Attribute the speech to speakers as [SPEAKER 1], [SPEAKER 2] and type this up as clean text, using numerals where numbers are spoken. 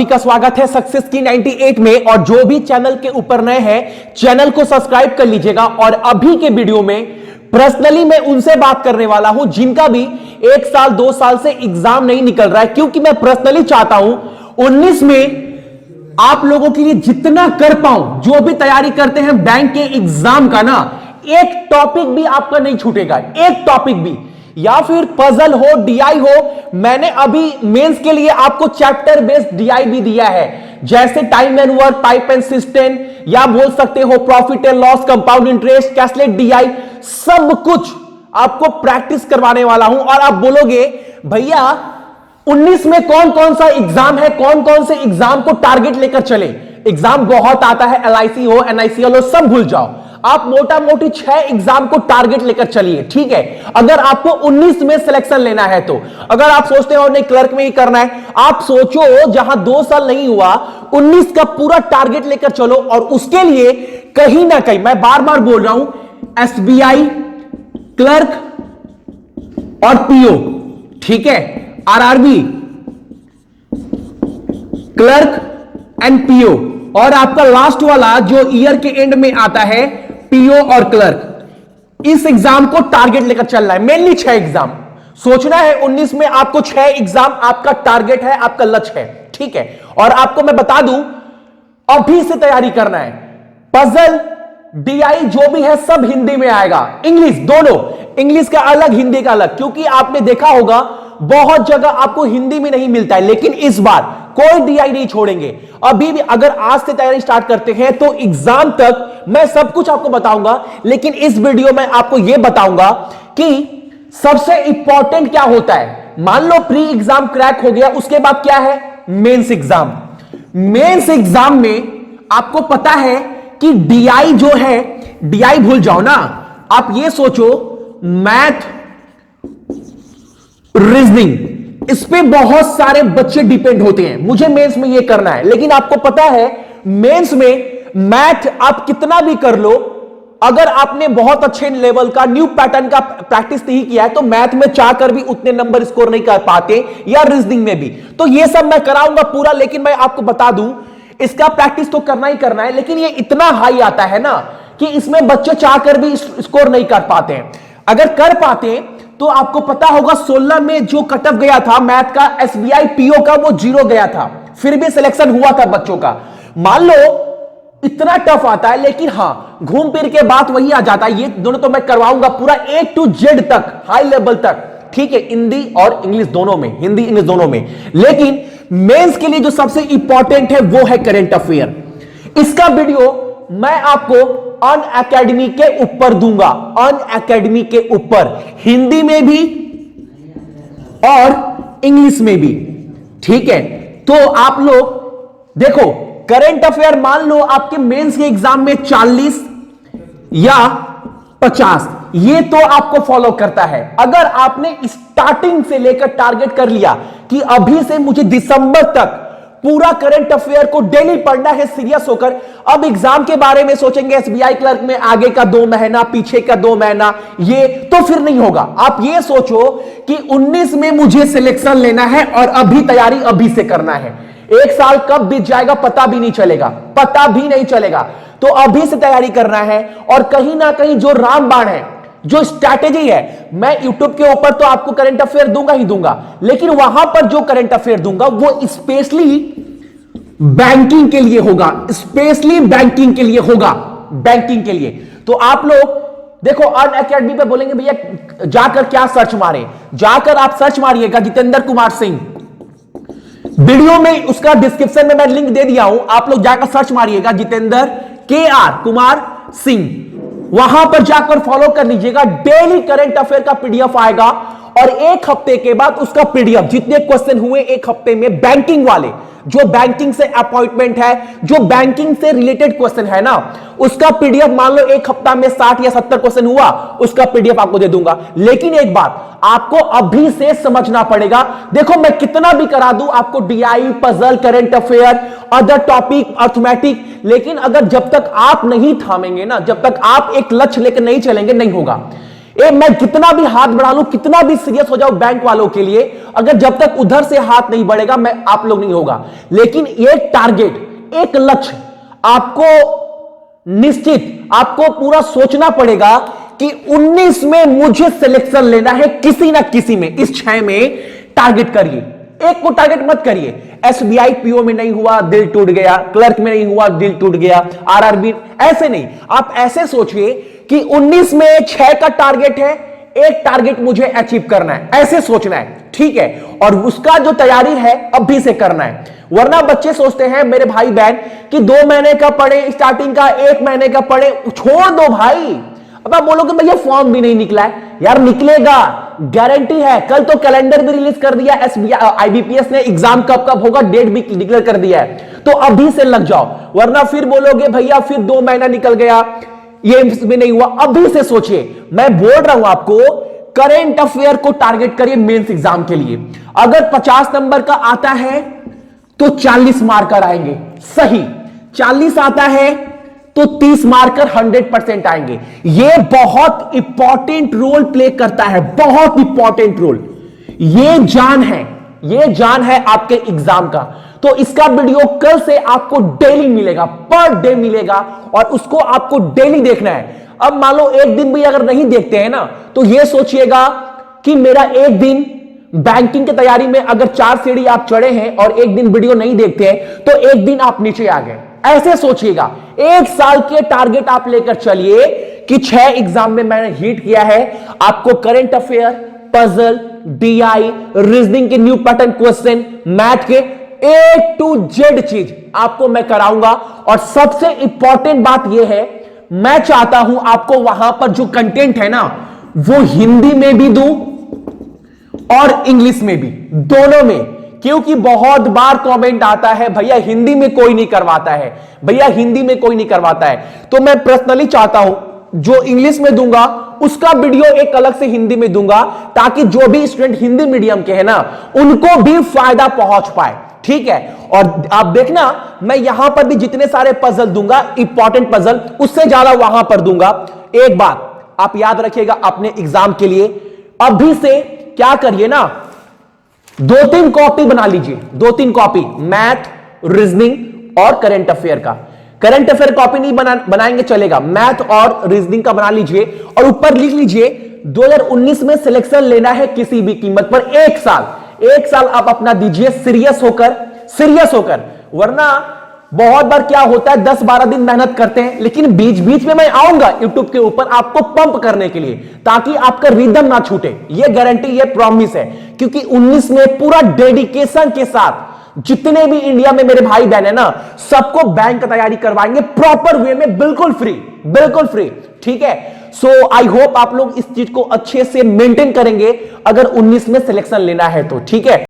[SPEAKER 1] सभी का स्वागत है सक्सेस की 98 में। और जो भी चैनल के ऊपर नए हैं चैनल को सब्सक्राइब कर लीजिएगा। और अभी के वीडियो में पर्सनली मैं उनसे बात करने वाला हूं जिनका भी 1 साल 2 साल से एग्जाम नहीं निकल रहा है, क्योंकि मैं पर्सनली चाहता हूं 19 में आप लोगों के लिए जितना कर पाऊं, जो भी तैयारी करते हैं बैंक के एग्जाम का ना, एक टॉपिक भी आपका नहीं छूटेगा, एक टॉपिक भी, या फिर पजल हो, डीआई हो। मैंने अभी मेंस के लिए आपको चैप्टर बेस्ड डीआई भी दिया है, जैसे time and work, type and system, या बोल सकते हो profit and loss, compound interest, caselet DI, सब कुछ आपको प्रैक्टिस करवाने वाला हूं। और आप बोलोगे भैया 19 में कौन कौन सा एग्जाम है, कौन कौन से एग्जाम को टारगेट लेकर चले। एग्जाम बहुत आता है, एलआईसी हो, एनआईसीएल हो, सब भूल जाओ। आप मोटा मोटी 6 एग्जाम को टारगेट लेकर चलिए, ठीक है। अगर आपको 19 में सिलेक्शन लेना है तो, अगर आप सोचते हो नहीं क्लर्क में ही करना है, आप सोचो जहां 2 साल नहीं हुआ, 19 का पूरा टारगेट लेकर चलो। और उसके लिए कहीं ना कहीं, मैं बार बार बोल रहा हूं, एसबीआई, क्लर्क और पीओ, ठीक है, आरआरबी, क्लर्क एंड पीओ, और आपका लास्ट वाला जो ईयर के एंड में आता है पीओ और क्लर्क, इस एग्जाम को टारगेट लेकर चलना है। मेनली 6 एग्जाम सोचना है 19 में, आपको 6 एग्जाम आपका टारगेट है, आपका लक्ष्य है, ठीक है। और आपको मैं बता दूं, अभी से तैयारी करना है। पजल, डीआई जो भी है सब हिंदी में आएगा, इंग्लिश दोनों, इंग्लिश का अलग, हिंदी का अलग, क्योंकि आपने देखा होगा बहुत जगह आपको हिंदी में नहीं मिलता है। लेकिन इस बार कोई डीआई नहीं छोड़ेंगे। अभी भी अगर आज से तैयारी स्टार्ट करते हैं तो एग्जाम तक मैं सब कुछ आपको बताऊंगा। लेकिन इस वीडियो में आपको यह बताऊंगा कि सबसे इंपॉर्टेंट क्या होता है। मान लो प्री एग्जाम क्रैक हो गया, उसके बाद क्या है, मेंस एग्जाम। मेंस एग्जाम में आपको पता है कि डीआई जो है, डीआई भूल जाओ ना, आप ये सोचो मैथ, रीजनिंग, इस पे बहुत सारे बच्चे डिपेंड होते हैं। मुझे मेंस में ये करना है, लेकिन आपको पता है मेंस में मैथ आप कितना भी कर लो, अगर आपने बहुत अच्छे लेवल का न्यू पैटर्न का प्रैक्टिस नहीं किया है तो मैथ में चाहकर भी उतने नंबर स्कोर नहीं कर पाते, या रीजनिंग में भी। तो ये सब मैं कराऊंगा पूरा, लेकिन मैं आपको बता दूं इसका प्रैक्टिस तो करना ही करना है। लेकिन ये इतना हाई आता है ना कि इसमें बच्चे चाहकर भी स्कोर नहीं कर पाते हैं। अगर कर पाते तो आपको पता होगा 16 में जो कटअप गया था मैथ का, एसबीआई पीओ का, वो 0 गया था, फिर भी सिलेक्शन हुआ था बच्चों का। मान लो इतना टफ आता है, लेकिन हां घूम फिर के बात वही आ जाता है। ये दोनों तो मैं करवाऊंगा पूरा A to Z तक, हाई लेवल तक, ठीक है, हिंदी और इंग्लिश दोनों में, हिंदी इंग्लिश दोनों में। लेकिन मेंस के लिए जो सबसे इंपॉर्टेंट है वो है करंट अफेयर। इसका वीडियो मैं आपको अन अकेडमी के ऊपर दूंगा, अन अकेडमी के ऊपर, हिंदी में भी और इंग्लिश में भी, ठीक है। तो आप लोग देखो, करंट अफेयर मान लो आपके मेंस के एग्जाम में 40 या 50, ये तो आपको फॉलो करता है। अगर आपने स्टार्टिंग से लेकर टारगेट कर लिया कि अभी से मुझे दिसंबर तक पूरा करंट अफेयर को डेली पढ़ना है सीरियस होकर, अब एग्जाम के बारे में सोचेंगे एसबीआई क्लर्क में आगे का 2 महीना, पीछे का 2 महीना, ये तो फिर नहीं होगा। आप ये सोचो कि 19 में मुझे सिलेक्शन लेना है और अभी तैयारी अभी से करना है। 1 साल कब बीत जाएगा पता भी नहीं चलेगा, पता भी नहीं चलेगा। तो अभी से तैयारी करना है। और कहीं ना कहीं जो रामबाण है, जो स्ट्रैटेजी है, मैं यूट्यूब के ऊपर तो आपको करंट अफेयर दूंगा ही दूंगा, लेकिन वहां पर जो करंट अफेयर दूंगा वो स्पेशली बैंकिंग के लिए होगा, स्पेशली बैंकिंग के लिए होगा, बैंकिंग के लिए। तो आप लोग देखो अन अकेडमी पे बोलेंगे भैया जाकर क्या सर्च मारे, जाकर आप सर्च मारिएगा जितेंद्र कुमार सिंह, वीडियो में उसका डिस्क्रिप्शन में मैं लिंक दे दिया हूं, आप लोग जाकर सर्च मारिएगा जितेंद्र कुमार सिंह, वहां पर जाकर फॉलो कर लीजिएगा। डेली करंट अफेयर का पीडीएफ आएगा और 1 हफ्ते के बाद उसका पीडीएफ, जितने क्वेश्चन हुए 1 हफ्ते में बैंकिंग वाले, जो बैंकिंग से अपॉइंटमेंट है, जो बैंकिंग से रिलेटेड क्वेश्चन है ना, उसका पीडीएफ मान लो 1 हफ्ता में 60 या 70 क्वेश्चन हुआ, उसका पीडीएफ आपको दे दूंगा। लेकिन एक बात आपको अभी से समझना पड़ेगा। देखो मैं कितना भी करा दूं आपको, DI, puzzle, current affair, other topic, arithmetic, लेकिन अगर जब तक आप नहीं थामेंगे ना, जब तक आप एक लक्ष्य लेकर नहीं चलेंगे, नहीं होगा। मैं कितना भी हाथ बढ़ा लूं, कितना भी सीरियस हो जाऊं बैंक वालों के लिए, अगर जब तक उधर से हाथ नहीं बढ़ेगा मैं आप लोग नहीं होगा। लेकिन एक टारगेट, एक लक्ष्य आपको निश्चित, आपको पूरा सोचना पड़ेगा कि 19 में मुझे सिलेक्शन लेना है किसी ना किसी में। इस 6 में टारगेट करिए, एक को टारगेट मत करिए। एसबीआई पीओ में नहीं हुआ दिल टूट गया, क्लर्क में नहीं हुआ दिल टूट गया, आरआरबी, ऐसे नहीं। आप ऐसे सोचिए कि 19 में 6 का टारगेट है, एक टारगेट मुझे अचीव करना है, ऐसे सोचना है, ठीक है। और उसका जो तैयारी है अभी से करना है। वरना बच्चे सोचते हैं मेरे भाई बहन कि 2 महीने का पढ़े स्टार्टिंग का, 1 महीने का पढ़े, छोड़ दो भाई। अब आप बोलोगे भैया फॉर्म भी नहीं निकला है, यार निकलेगा, गारंटी है। कल तो कैलेंडर भी रिलीज कर दिया एसबीआई, आईबीपीएस ने, एग्जाम कब कब होगा डेट भी डिक्लेयर कर दिया है, तो अभी से लग जाओ। वरना फिर बोलोगे भैया फिर 2 महीना निकल गया, ये भी नहीं हुआ। अभी से सोचिए, मैं बोल रहा हूं आपको, करंट अफेयर को टारगेट करिए मेंस एग्जाम के लिए। अगर 50 नंबर का आता है तो 40 मार्कर आएंगे, सही। 40 आता है तो 30 मार्कर 100% आएंगे। यह बहुत इंपॉर्टेंट रोल प्ले करता है, बहुत इंपॉर्टेंट रोल। यह जान है आपके एग्जाम का। तो इसका वीडियो कल से आपको डेली मिलेगा, पर डे मिलेगा, और उसको आपको डेली देखना है। अब मान लो एक दिन भी अगर नहीं देखते हैं ना, तो यह सोचिएगा कि मेरा एक दिन बैंकिंग की तैयारी में अगर 4 सीढ़ी आप चढ़े हैं और एक दिन वीडियो नहीं देखते हैं तो एक दिन आप नीचे आ गए, ऐसे सोचिएगा। 1 साल के टारगेट आप लेकर चलिए कि 6 एग्जाम में मैंने हिट किया है। आपको current affair, puzzle, DI, reasoning के न्यू पैटर्न क्वेश्चन, मैथ के A to Z चीज आपको मैं कराऊंगा। और सबसे इंपॉर्टेंट बात यह है, मैं चाहता हूं आपको वहां पर जो कंटेंट है ना, वो हिंदी में भी दूं और इंग्लिश में भी, दोनों में। क्योंकि बहुत बार कमेंट आता है भैया हिंदी में कोई नहीं करवाता है, भैया हिंदी में कोई नहीं करवाता है। तो मैं पर्सनली चाहता हूं जो इंग्लिश में दूंगा उसका वीडियो एक अलग से हिंदी में दूंगा, ताकि जो भी स्टूडेंट हिंदी मीडियम के हैं ना, उनको भी फायदा पहुंच पाए, ठीक है। और आप देखना, मैं यहां पर भी जितने सारे पजल दूंगा, इंपॉर्टेंट पजल, उससे ज्यादा वहां पर दूंगा। एक बात आप याद रखिएगा अपने एग्जाम के लिए, अभी से क्या करिए ना, 2-3 कॉपी बना लीजिए, 2-3 कॉपी, मैथ, रीजनिंग और करंट अफेयर का। करंट अफेयर कॉपी नहीं बनाएंगे चलेगा, मैथ और रीजनिंग का बना लीजिए, और ऊपर लिख लीजिए 2019 में सिलेक्शन लेना है किसी भी कीमत पर। 1 साल आप अपना दीजिए सीरियस होकर। वरना बहुत बार क्या होता है, 10-12 दिन मेहनत करते हैं, लेकिन बीच बीच में मैं आऊंगा यूट्यूब के ऊपर आपको पंप करने के लिए, ताकि आपका रिदम ना छूटे। ये गारंटी, ये प्रॉमिस है। क्योंकि 19 में पूरा डेडिकेशन के साथ जितने भी इंडिया में मेरे भाई बहन है ना, सबको बैंक की तैयारी करवाएंगे प्रॉपर वे में, बिल्कुल फ्री, ठीक है। सो आई होप आप लोग इस चीज को अच्छे से मेंटेन करेंगे अगर 19 में सिलेक्शन लेना है तो, ठीक है।